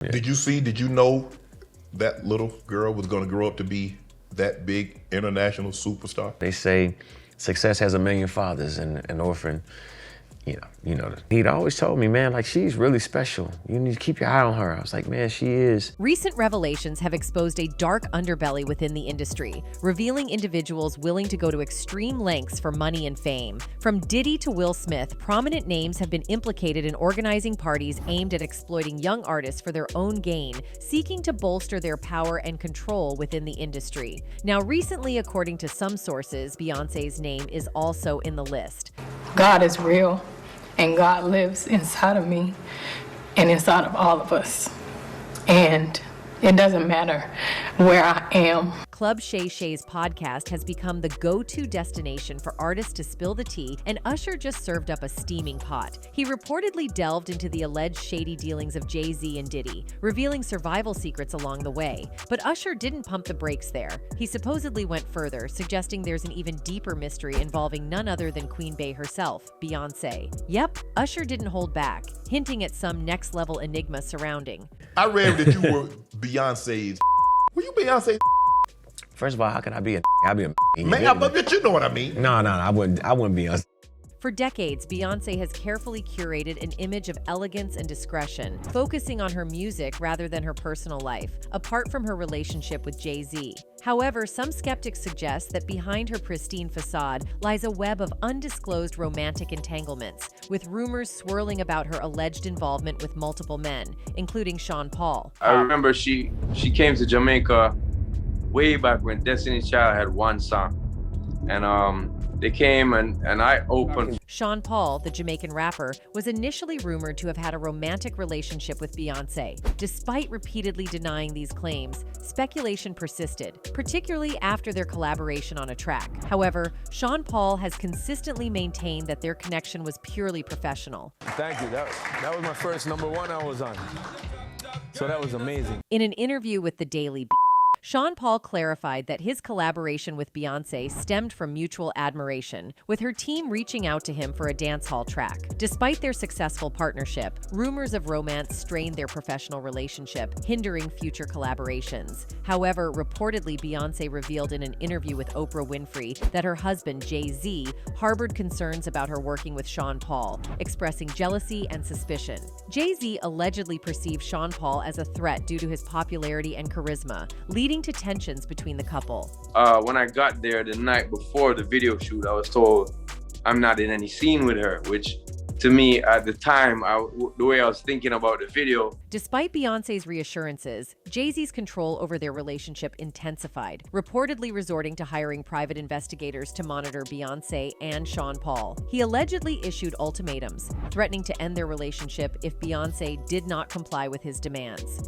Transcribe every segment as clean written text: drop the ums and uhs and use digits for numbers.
Yeah. Did you know that little girl was going to grow up to be that big international superstar? They say success has a million fathers, and an orphan, you know. He'd always told me, man, like, she's really special. You need to keep your eye on her. I was like, man, she is. Recent revelations have exposed a dark underbelly within the industry, revealing individuals willing to go to extreme lengths for money and fame. From Diddy to Will Smith, prominent names have been implicated in organizing parties aimed at exploiting young artists for their own gain, seeking to bolster their power and control within the industry. Now, recently, according to some sources, Beyonce's name is also in the list. God is real, and God lives inside of me and inside of all of us. And it doesn't matter where I am. Club JayZ's podcast has become the go-to destination for artists to spill the tea, and Usher just served up a steaming pot. He reportedly delved into the alleged shady dealings of JayZ and Diddy, revealing survival secrets along the way. But Usher didn't pump the brakes there. He supposedly went further, suggesting there's an even deeper mystery involving none other than Queen Bey herself, Beyonce. Yep, Usher didn't hold back, hinting at some next-level enigma surrounding. I read that you were Beyonce's. Were you Beyonce's? First of all, how can I be a I'd be a Man, but you know what I mean. No, I wouldn't be a. For decades, Beyonce has carefully curated an image of elegance and discretion, focusing on her music rather than her personal life, apart from her relationship with JayZ. However, some skeptics suggest that behind her pristine facade lies a web of undisclosed romantic entanglements, with rumors swirling about her alleged involvement with multiple men, including Shawn Paul. I remember she came to Jamaica way back when Destiny's Child had one song. And they came and I opened. Shawn Paul, the Jamaican rapper, was initially rumored to have had a romantic relationship with Beyonce. Despite repeatedly denying these claims, speculation persisted, particularly after their collaboration on a track. However, Shawn Paul has consistently maintained that their connection was purely professional. Thank you. That was my first #1 I was on. So that was amazing. In an interview with The Daily Beast, Shawn Paul clarified that his collaboration with Beyonce stemmed from mutual admiration, with her team reaching out to him for a dancehall track. Despite their successful partnership, rumors of romance strained their professional relationship, hindering future collaborations. However, reportedly, Beyonce revealed in an interview with Oprah Winfrey that her husband, JayZ, harbored concerns about her working with Shawn Paul, expressing jealousy and suspicion. JayZ allegedly perceived Shawn Paul as a threat due to his popularity and charisma, leading to tensions between the couple. When I got there the night before the video shoot, I was told I'm not in any scene with her, which to me at the time, the way I was thinking about the video. Despite Beyonce's reassurances, JayZ's control over their relationship intensified, reportedly resorting to hiring private investigators to monitor Beyonce and Shawn Paul. He allegedly issued ultimatums, threatening to end their relationship if Beyonce did not comply with his demands.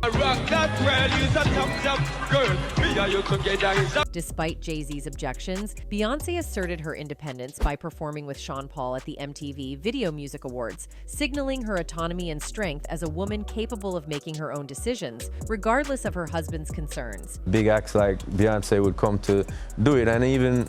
Despite JayZ's objections, Beyonce asserted her independence by performing with Shawn Paul at the MTV Video Music Awards, signaling her autonomy and strength as a woman capable of making her own decisions, regardless of her husband's concerns. Big acts like Beyonce would come to do it, and even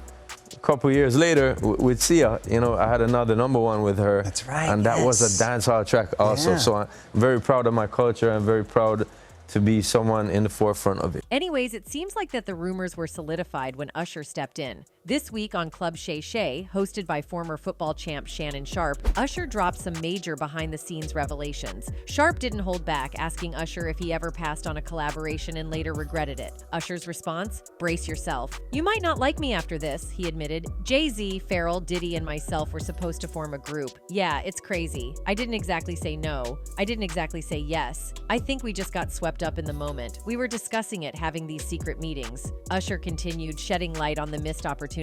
a couple years later with Sia, I had another #1 with her. That's right. And that was a dancehall track also. Yeah. So I'm very proud of my culture. I'm very proud to be someone in the forefront of it. Anyways, it seems like that the rumors were solidified when Usher stepped in. This week on Club JayZ, hosted by former football champ Shannon Sharpe, Usher dropped some major behind-the-scenes revelations. Sharpe didn't hold back, asking Usher if he ever passed on a collaboration and later regretted it. Usher's response? Brace yourself. You might not like me after this, he admitted. JayZ, Pharrell, Diddy, and myself were supposed to form a group. Yeah, it's crazy. I didn't exactly say no. I didn't exactly say yes. I think we just got swept up in the moment. We were discussing it, having these secret meetings. Usher continued, shedding light on the missed opportunity.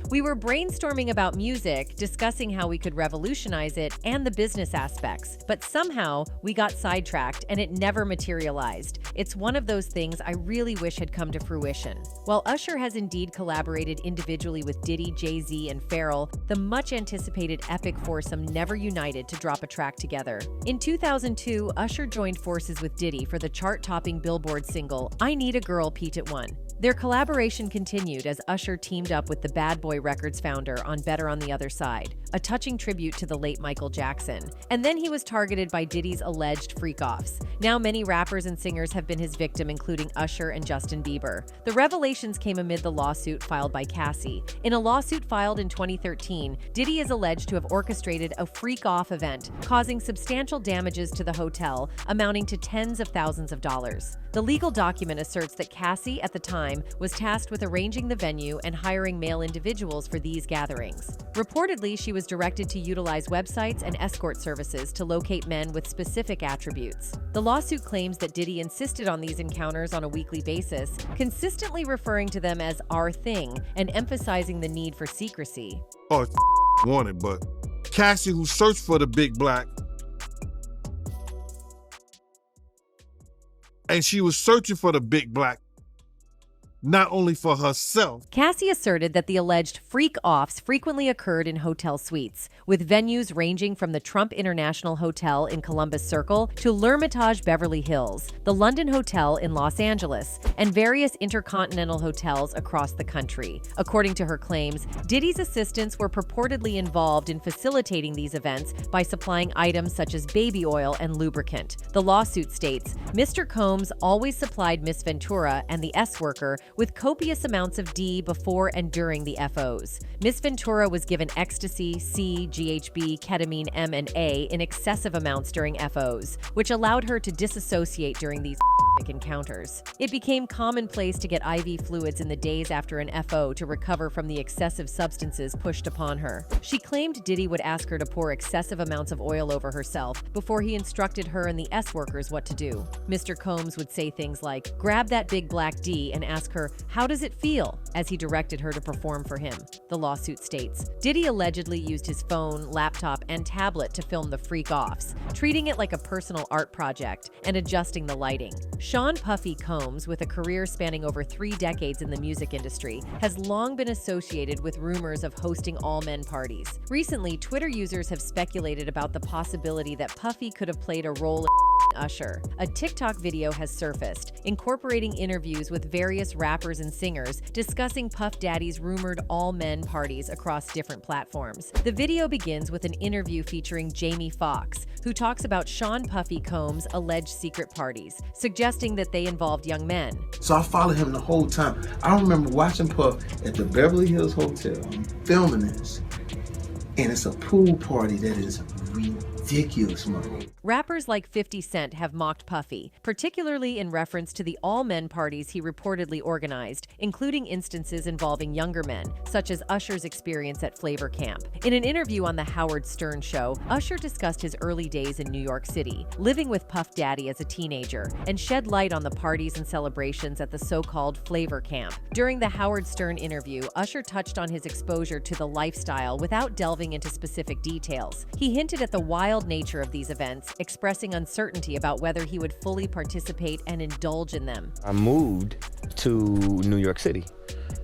We were brainstorming about music, discussing how we could revolutionize it and the business aspects, but somehow we got sidetracked and it never materialized. It's one of those things I really wish had come to fruition. While Usher has indeed collaborated individually with Diddy, JayZ, and Pharrell, the much-anticipated epic foursome never united to drop a track together. In 2002, Usher joined forces with Diddy for the chart-topping Billboard single, I Need a Girl, Pete It One. Their collaboration continued as Usher teamed up with with the Bad Boy Records founder on Better on the Other Side, a touching tribute to the late Michael Jackson. And then he was targeted by Diddy's alleged freak-offs. Now many rappers and singers have been his victim, including Usher and Justin Bieber. The revelations came amid the lawsuit filed by Cassie. In a lawsuit filed in 2013, Diddy is alleged to have orchestrated a freak-off event, causing substantial damages to the hotel, amounting to tens of thousands of dollars. The legal document asserts that Cassie, at the time, was tasked with arranging the venue and hiring male individuals for these gatherings. Reportedly, she was directed to utilize websites and escort services to locate men with specific attributes. The lawsuit claims that Diddy insisted on these encounters on a weekly basis, consistently referring to them as our thing and emphasizing the need for secrecy. Oh, wanted, but Cassie, who searched for the big black, and she was searching for the big black, not only for herself. Cassie asserted that the alleged freak-offs frequently occurred in hotel suites, with venues ranging from the Trump International Hotel in Columbus Circle to L'Ermitage Beverly Hills, the London Hotel in Los Angeles, and various InterContinental Hotels across the country. According to her claims, Diddy's assistants were purportedly involved in facilitating these events by supplying items such as baby oil and lubricant. The lawsuit states, Mr. Combs always supplied Miss Ventura and the S-worker with copious amounts of D before and during the FOs. Miss Ventura was given ecstasy, C, GHB, ketamine, M, and A in excessive amounts during FOs, which allowed her to disassociate during these encounters. It became commonplace to get IV fluids in the days after an FO to recover from the excessive substances pushed upon her. She claimed Diddy would ask her to pour excessive amounts of oil over herself before he instructed her and the S-workers what to do. Mr. Combs would say things like, grab that big black D and ask her, how does it feel? As he directed her to perform for him. The lawsuit states, Diddy allegedly used his phone, laptop, and tablet to film the freak-offs, treating it like a personal art project and adjusting the lighting. Shawn Puffy Combs, with a career spanning over 3 decades in the music industry, has long been associated with rumors of hosting all-men parties. Recently, Twitter users have speculated about the possibility that Puffy could have played a role in Usher. A TikTok video has surfaced, incorporating interviews with various rappers and singers discussing Puff Daddy's rumored all-men parties across different platforms. The video begins with an interview featuring Jamie Foxx, who talks about Shawn Puffy Combs' alleged secret parties, suggesting that they involved young men. So I followed him the whole time. I remember watching Puff at the Beverly Hills Hotel, filming this, and it's a pool party that is ridiculous, man. Rappers like 50 Cent have mocked Puffy, particularly in reference to the all-men parties he reportedly organized, including instances involving younger men, such as Usher's experience at Flavor Camp. In an interview on The Howard Stern Show, Usher discussed his early days in New York City, living with Puff Daddy as a teenager, and shed light on the parties and celebrations at the so-called Flavor Camp. During the Howard Stern interview, Usher touched on his exposure to the lifestyle without delving into specific details. He hinted at the wild nature of these events, expressing uncertainty about whether he would fully participate and indulge in them. I moved to New York City,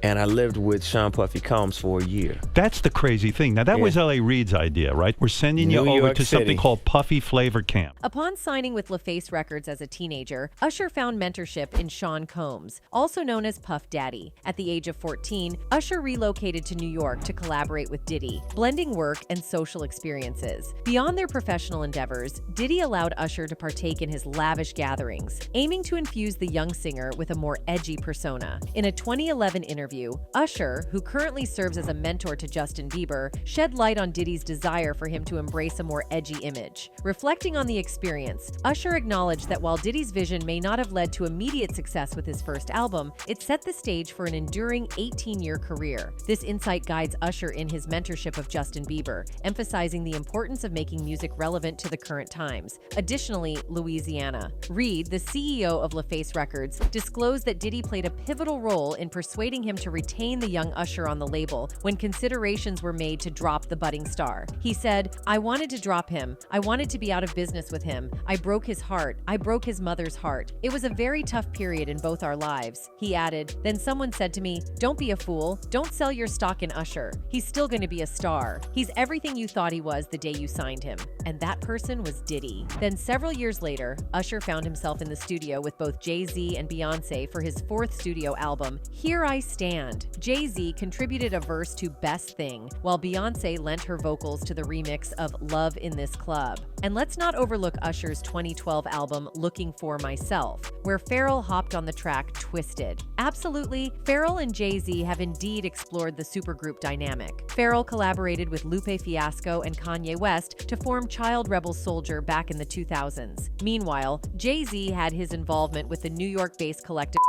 and I lived with Shawn Puffy Combs for a year. That's the crazy thing. Now, that was L.A. Reid's idea, right? We're sending you over to something called Puffy Flavor Camp. Upon signing with LaFace Records as a teenager, Usher found mentorship in Shawn Combs, also known as Puff Daddy. At the age of 14, Usher relocated to New York to collaborate with Diddy, blending work and social experiences. Beyond their professional endeavors, Diddy allowed Usher to partake in his lavish gatherings, aiming to infuse the young singer with a more edgy persona. In a 2011 interview, Usher, who currently serves as a mentor to Justin Bieber, shed light on Diddy's desire for him to embrace a more edgy image. Reflecting on the experience, Usher acknowledged that while Diddy's vision may not have led to immediate success with his first album, it set the stage for an enduring 18-year career. This insight guides Usher in his mentorship of Justin Bieber, emphasizing the importance of making music relevant to the current times. Additionally, Louisiana. Reid, the CEO of LaFace Records, disclosed that Diddy played a pivotal role in persuading him to retain the young Usher on the label when considerations were made to drop the budding star. He said, I wanted to drop him. I wanted to be out of business with him. I broke his heart. I broke his mother's heart. It was a very tough period in both our lives. He added, then someone said to me, don't be a fool. Don't sell your stock in Usher. He's still going to be a star. He's everything you thought he was the day you signed him. And that person was Diddy. Then several years later, Usher found himself in the studio with both JayZ and Beyonce for his 4th studio album, Here I Stand. Stand. JayZ contributed a verse to Best Thing, while Beyonce lent her vocals to the remix of Love in This Club. And let's not overlook Usher's 2012 album Looking for Myself, where Pharrell hopped on the track Twisted. Absolutely, Pharrell and JayZ have indeed explored the supergroup dynamic. Pharrell collaborated with Lupe Fiasco and Kanye West to form Child Rebel Soldier back in the 2000s. Meanwhile, JayZ had his involvement with the New York-based collective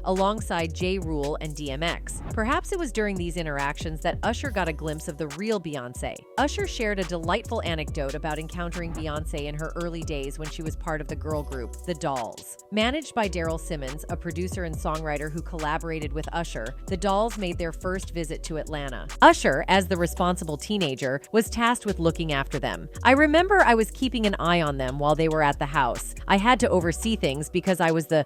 alongside J. Rule and DMX. Perhaps it was during these interactions that Usher got a glimpse of the real Beyonce. Usher shared a delightful anecdote about encountering Beyonce in her early days when she was part of the girl group, The Dolls. Managed by Daryl Simmons, a producer and songwriter who collaborated with Usher, the Dolls made their first visit to Atlanta. Usher, as the responsible teenager, was tasked with looking after them. I remember I was keeping an eye on them while they were at the house. I had to oversee things because I was the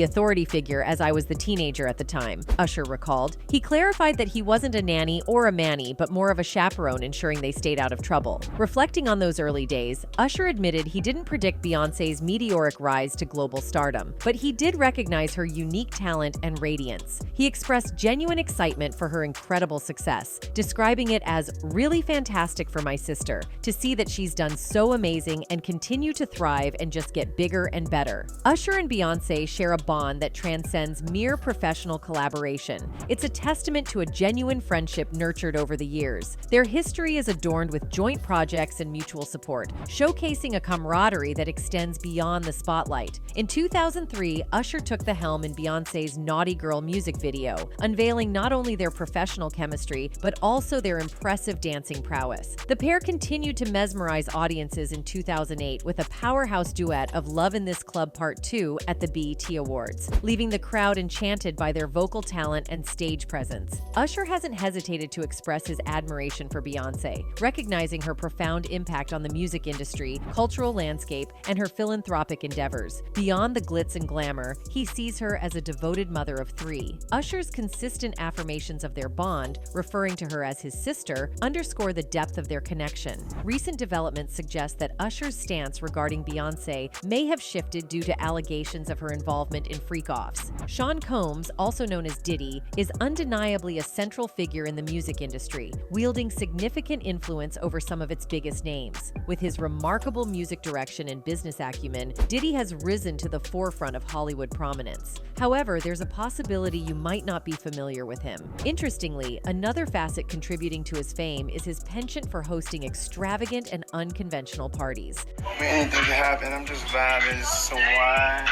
authority figure as I was the teenager at the time, Usher recalled. He clarified that he wasn't a nanny or a manny, but more of a chaperone, ensuring they stayed out of trouble. Reflecting on those early days, Usher admitted he didn't predict Beyonce's meteoric rise to global stardom, but he did recognize her unique talent and radiance. He expressed genuine excitement for her incredible success, describing it as really fantastic for my sister to see that she's done so amazing and continue to thrive and just get bigger and better. Usher and Beyonce share a bond that transcends mere professional collaboration. It's a testament to a genuine friendship nurtured over the years. Their history is adorned with joint projects and mutual support, showcasing a camaraderie that extends beyond the spotlight. In 2003, Usher took the helm in Beyonce's Naughty Girl music video, unveiling not only their professional chemistry, but also their impressive dancing prowess. The pair continued to mesmerize audiences in 2008 with a powerhouse duet of Love in This Club Part 2 at the BET Awards, leaving the crowd enchanted by their vocal talent and stage presence. Usher hasn't hesitated to express his admiration for Beyonce, recognizing her profound impact on the music industry, cultural landscape, and her philanthropic endeavors. Beyond the glitz and glamour, he sees her as a devoted mother of three. Usher's consistent affirmations of their bond, referring to her as his sister, underscore the depth of their connection. Recent developments suggest that Usher's stance regarding Beyonce may have shifted due to allegations of her involvement in freak-offs. Shawn Combs, also known as Diddy, is undeniably a central figure in the music industry, wielding significant influence over some of its biggest names. With his remarkable music direction and business acumen, Diddy has risen to the forefront of Hollywood prominence. However, there's a possibility you might not be familiar with him. Interestingly, another facet contributing to his fame is his penchant for hosting extravagant and unconventional parties. Anything can happen, I'm just vibing, so why?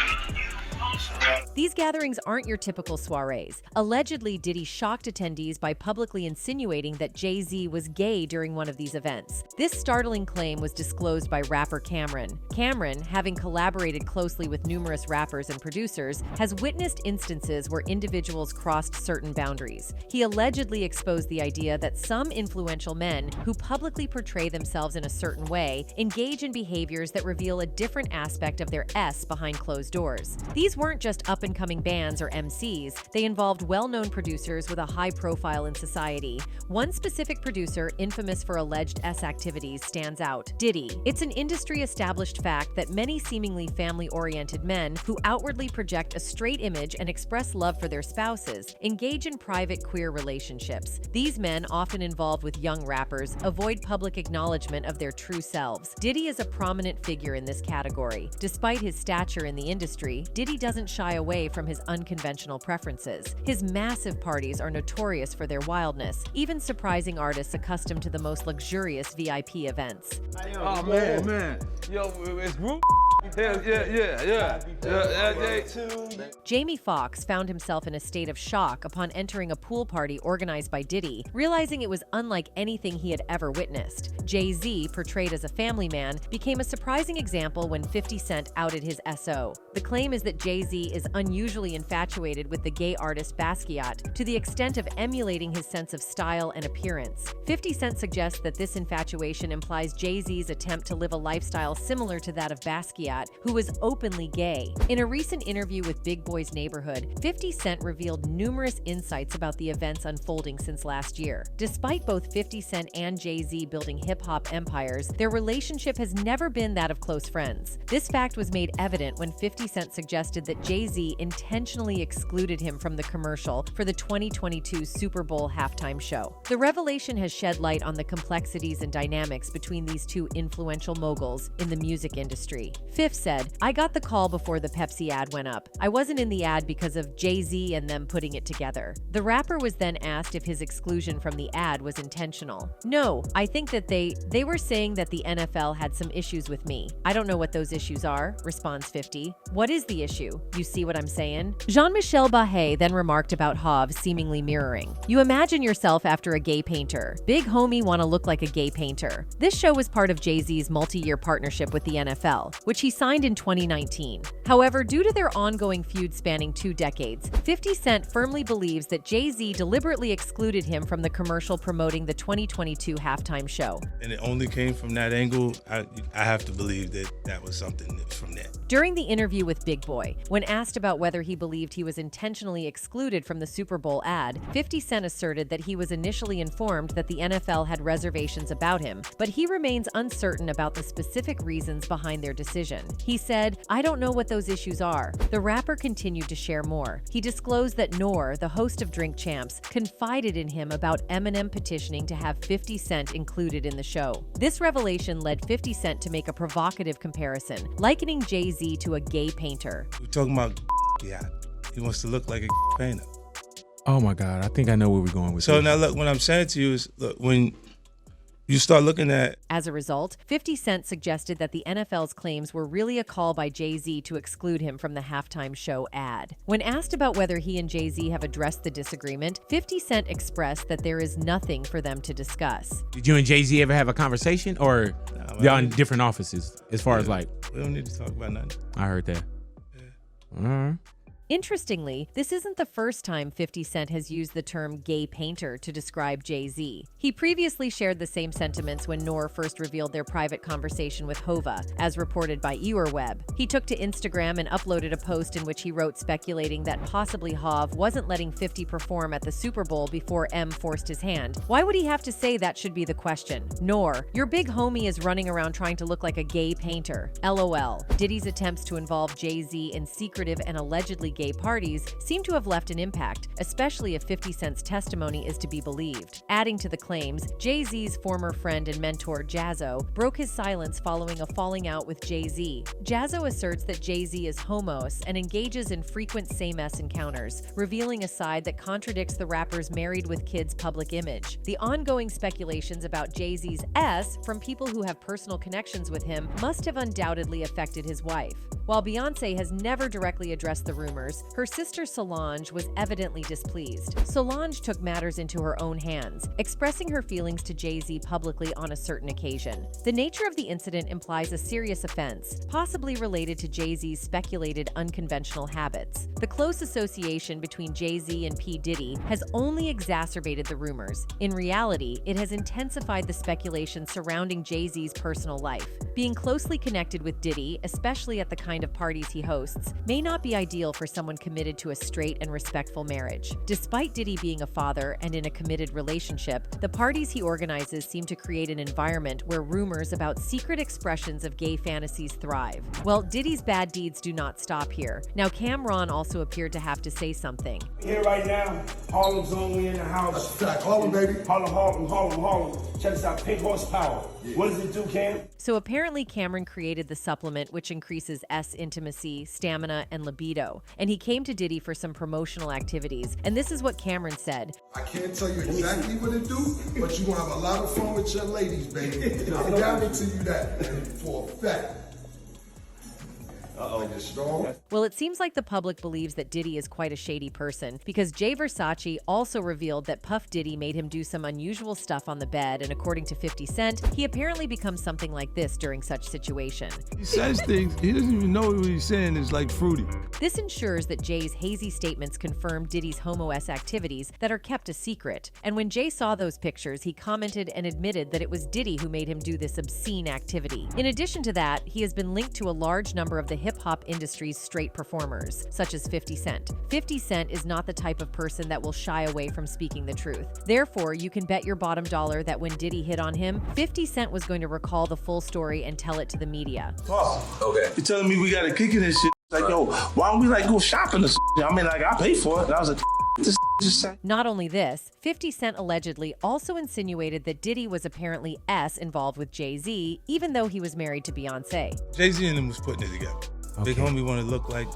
These gatherings aren't your typical soirees. Allegedly, Diddy shocked attendees by publicly insinuating that JayZ was gay during one of these events. This startling claim was disclosed by rapper Cameron. Cameron, having collaborated closely with numerous rappers and producers, has witnessed instances where individuals crossed certain boundaries. He allegedly exposed the idea that some influential men who publicly portray themselves in a certain way engage in behaviors that reveal a different aspect of their S behind closed doors. These weren't just up-and-coming bands or MCs, they involved well-known producers with a high profile in society. One specific producer, infamous for alleged S activities, stands out: Diddy. It's an industry-established fact that many seemingly family-oriented men who outwardly project a straight image and express love for their spouses engage in private queer relationships. These men, often involved with young rappers, avoid public acknowledgement of their true selves. Diddy is a prominent figure in this category. Despite his stature in the industry, Diddy doesn't shy away from his unconventional preferences. His massive parties are notorious for their wildness, even surprising artists accustomed to the most luxurious VIP events. Oh, man. Yo, it's group. Yeah. Jamie Foxx found himself in a state of shock upon entering a pool party organized by Diddy, realizing it was unlike anything he had ever witnessed. JayZ, portrayed as a family man, became a surprising example when 50 Cent outed his SO. The claim is that JayZ is unusually infatuated with the gay artist Basquiat, to the extent of emulating his sense of style and appearance. 50 Cent suggests that this infatuation implies JayZ's attempt to live a lifestyle similar to that of Basquiat, at, who was openly gay. In a recent interview with Big Boy's Neighborhood, 50 Cent revealed numerous insights about the events unfolding since last year. Despite both 50 Cent and JayZ building hip-hop empires, their relationship has never been that of close friends. This fact was made evident when 50 Cent suggested that JayZ intentionally excluded him from the commercial for the 2022 Super Bowl halftime show. The revelation has shed light on the complexities and dynamics between these two influential moguls in the music industry. Fifth said, "I got the call before the Pepsi ad went up. I wasn't in the ad because of JayZ and them putting it together." The rapper was then asked if his exclusion from the ad was intentional. "No, I think that they were saying that the NFL had some issues with me. I don't know what those issues are," responds 50. "What is the issue? You see what I'm saying?" Jean-Michel Bahé then remarked about Hov's seemingly mirroring. "You imagine yourself after a gay painter. Big homie wanna look like a gay painter." This show was part of JayZ's multi-year partnership with the NFL, which he signed in 2019. However, due to their ongoing feud spanning 2 decades, 50 Cent firmly believes that JayZ deliberately excluded him from the commercial promoting the 2022 halftime show. And it only came from that angle. I have to believe that that was something from that. During the interview with Big Boy, when asked about whether he believed he was intentionally excluded from the Super Bowl ad, 50 Cent asserted that he was initially informed that the NFL had reservations about him, but he remains uncertain about the specific reasons behind their decision. He said, "I don't know what those issues are." The rapper continued to share more. He disclosed that Noor, the host of Drink Champs, confided in him about Eminem petitioning to have 50 Cent included in the show. This revelation led 50 Cent to make a provocative comparison, likening JayZ to a gay painter. We're talking about yeah. He wants to look like a painter. Oh my God, I think I know where we're going with So this. now look, what I'm saying to you is, look, when you start looking at... As a result, 50 Cent suggested that the NFL's claims were really a call by JayZ to exclude him from the halftime show ad. When asked about whether he and JayZ have addressed the disagreement, 50 Cent expressed that there is nothing for them to discuss. Did you and JayZ ever have a conversation, or y'all in different offices as far as like? We don't need to talk about nothing. I heard that. Yeah. Interestingly, this isn't the first time 50 Cent has used the term gay painter to describe JayZ. He previously shared the same sentiments when Noor first revealed their private conversation with Hova, as reported by Ewerweb. He took to Instagram and uploaded a post in which he wrote speculating that possibly Hov wasn't letting 50 perform at the Super Bowl before M forced his hand. Why would he have to say that should be the question? Noor, your big homie is running around trying to look like a gay painter. LOL. Diddy's attempts to involve JayZ in secretive and allegedly gay parties seem to have left an impact, especially if 50 Cent's testimony is to be believed. Adding to the claims, JayZ's former friend and mentor Jazzo broke his silence following a falling out with JayZ. Jazzo asserts that JayZ is homos and engages in frequent same-sex encounters, revealing a side that contradicts the rapper's married with kids public image. The ongoing speculations about JayZ's S from people who have personal connections with him must have undoubtedly affected his wife. While Beyonce has never directly addressed the rumors, her sister Solange was evidently displeased. Solange took matters into her own hands, expressing her feelings to JayZ publicly on a certain occasion. The nature of the incident implies a serious offense, possibly related to JayZ's speculated unconventional habits. The close association between JayZ and P. Diddy has only exacerbated the rumors. In reality, it has intensified the speculation surrounding JayZ's personal life. Being closely connected with Diddy, especially at the kind of parties he hosts, may not be ideal for someone committed to a straight and respectful marriage. Despite Diddy being a father and in a committed relationship, the parties he organizes seem to create an environment where rumors about secret expressions of gay fantasies thrive. Well, Diddy's bad deeds do not stop here. Now, Cameron also appeared to have to say something. Here right now, Harlem's only in the house. Harlem, baby. Harlem. Check this out, Pink Horsepower. What does it do, Cam? So apparently Cameron created the supplement which increases S intimacy, stamina, and libido. And he came to Diddy for some promotional activities. And this is what Cameron said. I can't tell you exactly what it do, but you're gonna have a lot of fun with your ladies, baby. I guarantee you that for a fact. Well, it seems like the public believes that Diddy is quite a shady person because Jay Versace also revealed that Puff Diddy made him do some unusual stuff on the bed, and according to 50 Cent, he apparently becomes something like this during such situation. He says things, he doesn't even know what he's saying is like fruity. This ensures that Jay's hazy statements confirm Diddy's homo-esque activities that are kept a secret. And when Jay saw those pictures, he commented and admitted that it was Diddy who made him do this obscene activity. In addition to that, he has been linked to a large number of the hip-hop industry's straight performers, such as 50 Cent. 50 Cent is not the type of person that will shy away from speaking the truth. Therefore, you can bet your bottom dollar that when Diddy hit on him, 50 Cent was going to recall the full story and tell it to the media. Oh, okay. You're telling me we got to kick in this shit? Like, yo, why don't we like go shopping or something? I mean, like, I pay for it. And I was like, this just say. Not only this, 50 Cent allegedly also insinuated that Diddy was apparently involved with JayZ, even though he was married to Beyonce. JayZ and them was putting it together. Okay. Big homie want to look like.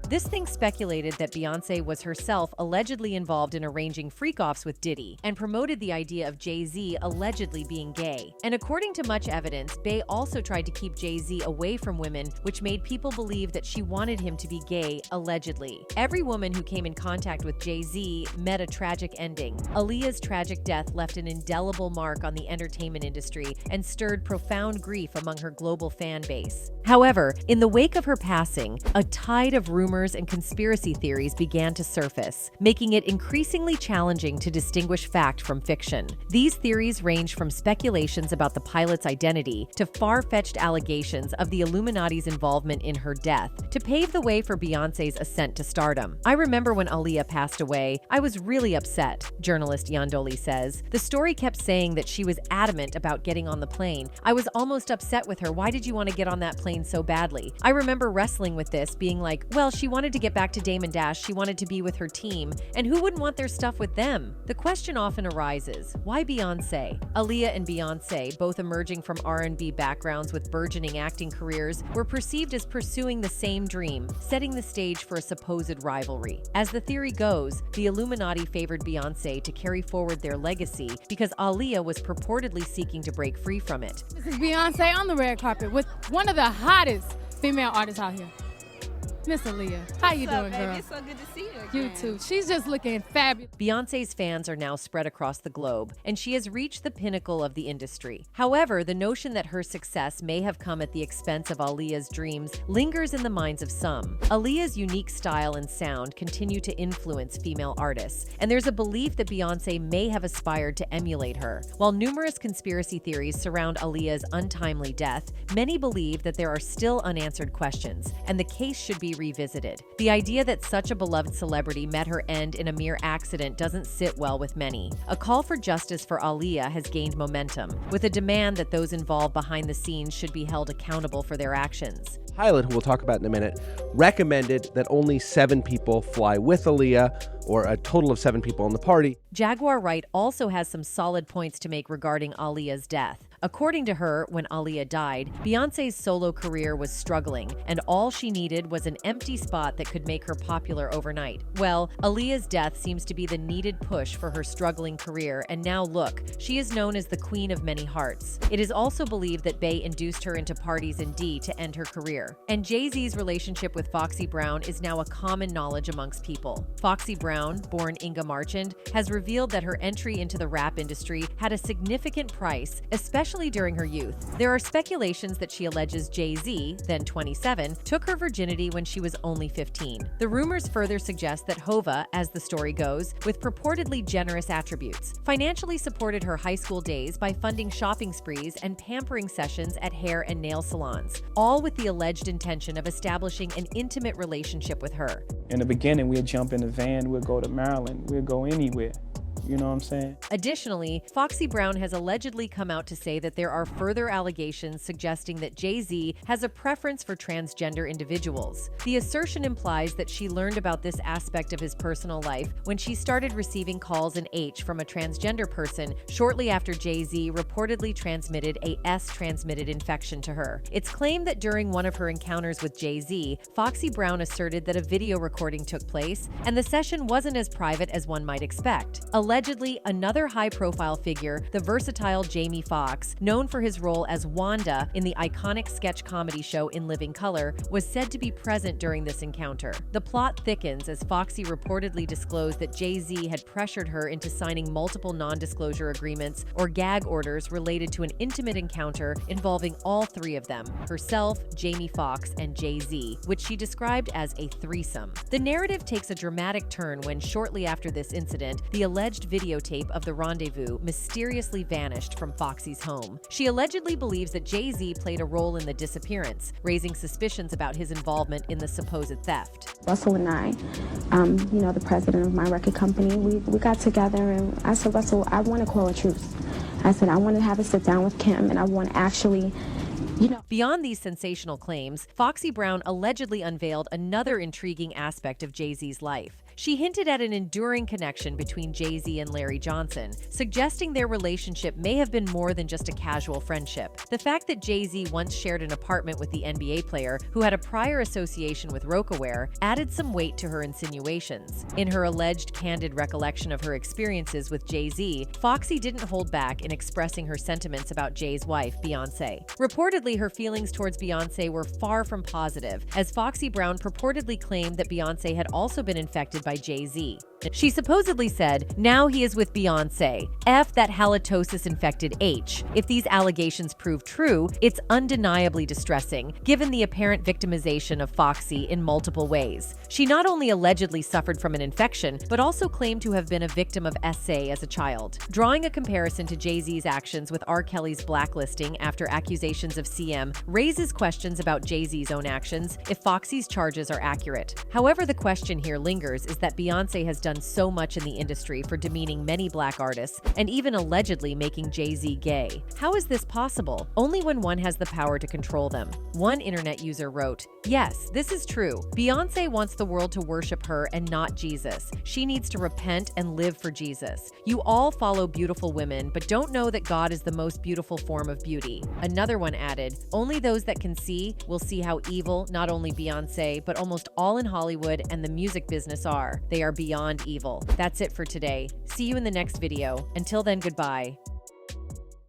This thing speculated that Beyonce was herself allegedly involved in arranging freak-offs with Diddy and promoted the idea of JayZ allegedly being gay. And according to much evidence, Bey also tried to keep JayZ away from women, which made people believe that she wanted him to be gay, allegedly. Every woman who came in contact with JayZ met a tragic ending. Aaliyah's tragic death left an indelible mark on the entertainment industry and stirred profound grief among her global fan base. However, in the wake of her passing, a tide of rumors and conspiracy theories began to surface, making it increasingly challenging to distinguish fact from fiction. These theories range from speculations about the pilot's identity to far-fetched allegations of the Illuminati's involvement in her death to pave the way for Beyonce's ascent to stardom. I remember when Aaliyah passed away, I was really upset, journalist Yandoli says. The story kept saying that she was adamant about getting on the plane. I was almost upset with her. Why did you want to get on that plane so badly? I remember wrestling with this, being like, well, she wanted to get back to Damon Dash, she wanted to be with her team, and who wouldn't want their stuff with them? The question often arises, why Beyonce? Aaliyah and Beyonce, both emerging from R&B backgrounds with burgeoning acting careers, were perceived as pursuing the same dream, setting the stage for a supposed rivalry. As the theory goes, the Illuminati favored Beyonce to carry forward their legacy because Aaliyah was purportedly seeking to break free from it. This is Beyonce on the red carpet with one of the hottest female artists out here. Miss Aaliyah, how you doing, girl? It's so good to see you again. You too. She's just looking fabulous. Beyonce's fans are now spread across the globe, and she has reached the pinnacle of the industry. However, the notion that her success may have come at the expense of Aaliyah's dreams lingers in the minds of some. Aaliyah's unique style and sound continue to influence female artists, and there's a belief that Beyonce may have aspired to emulate her. While numerous conspiracy theories surround Aaliyah's untimely death, many believe that there are still unanswered questions, and the case should be revisited. The idea that such a beloved celebrity met her end in a mere accident doesn't sit well with many. A call for justice for Aaliyah has gained momentum, with a demand that those involved behind the scenes should be held accountable for their actions. Pilot, who we'll talk about in a minute, recommended that only 7 people fly with Aaliyah, or a total of 7 people in the party. Jaguar Wright also has some solid points to make regarding Aaliyah's death. According to her, when Aaliyah died, Beyonce's solo career was struggling, and all she needed was an empty spot that could make her popular overnight. Well, Aaliyah's death seems to be the needed push for her struggling career, and now look, she is known as the Queen of Many Hearts. It is also believed that Bey induced her into parties in D to end her career. And JayZ's relationship with Foxy Brown is now a common knowledge amongst people. Foxy Brown, born Inga Marchand, has revealed that her entry into the rap industry had a significant price, especially during her youth. There are speculations that she alleges JayZ, then 27, took her virginity when she was only 15. The rumors further suggest that Hova, as the story goes, with purportedly generous attributes, financially supported her high school days by funding shopping sprees and pampering sessions at hair and nail salons, all with the alleged intention of establishing an intimate relationship with her. In the beginning, we'd jump in the van, we'd go to Maryland, we'd go anywhere. You know what I'm saying? Additionally, Foxy Brown has allegedly come out to say that there are further allegations suggesting that JayZ has a preference for transgender individuals. The assertion implies that she learned about this aspect of his personal life when she started receiving calls in H from a transgender person shortly after JayZ reportedly transmitted a S-transmitted infection to her. It's claimed that during one of her encounters with JayZ, Foxy Brown asserted that a video recording took place, and the session wasn't as private as one might expect. Allegedly, Allegedly, another high-profile figure, the versatile Jamie Foxx, known for his role as Wanda in the iconic sketch comedy show In Living Color, was said to be present during this encounter. The plot thickens as Foxy reportedly disclosed that JayZ had pressured her into signing multiple non-disclosure agreements or gag orders related to an intimate encounter involving all three of them, herself, Jamie Foxx, and JayZ, which she described as a threesome. The narrative takes a dramatic turn when, shortly after this incident, the alleged videotape of the rendezvous mysteriously vanished from Foxy's home. She allegedly believes that JayZ played a role in the disappearance, raising suspicions about his involvement in the supposed theft. Russell and I, the president of my record company, we got together and I said, Russell, I want to call a truce. I said, I want to have a sit down with Kim and I want to actually, Beyond these sensational claims, Foxy Brown allegedly unveiled another intriguing aspect of JayZ's life. She hinted at an enduring connection between JayZ and Larry Johnson, suggesting their relationship may have been more than just a casual friendship. The fact that JayZ once shared an apartment with the NBA player who had a prior association with Rocawear added some weight to her insinuations. In her alleged candid recollection of her experiences with JayZ, Foxy didn't hold back in expressing her sentiments about Jay's wife, Beyonce. Reportedly, her feelings towards Beyonce were far from positive, as Foxy Brown purportedly claimed that Beyonce had also been infected by JayZ. She supposedly said, "Now he is with Beyonce. F that halitosis-infected H." If these allegations prove true, it's undeniably distressing, given the apparent victimization of Foxy in multiple ways. She not only allegedly suffered from an infection, but also claimed to have been a victim of SA as a child. Drawing a comparison to JayZ's actions with R. Kelly's blacklisting after accusations of CM raises questions about JayZ's own actions if Foxy's charges are accurate. However, the question here lingers is that Beyonce has done so much in the industry for demeaning many black artists and even allegedly making JayZ gay. How is this possible? Only when one has the power to control them. One internet user wrote, "Yes, this is true. Beyonce wants the world to worship her and not Jesus. She needs to repent and live for Jesus. You all follow beautiful women, but don't know that God is the most beautiful form of beauty." Another one added, "Only those that can see will see how evil not only Beyonce, but almost all in Hollywood and the music business are. They are beyond evil." That's it for today. See you in the next video. Until then, goodbye.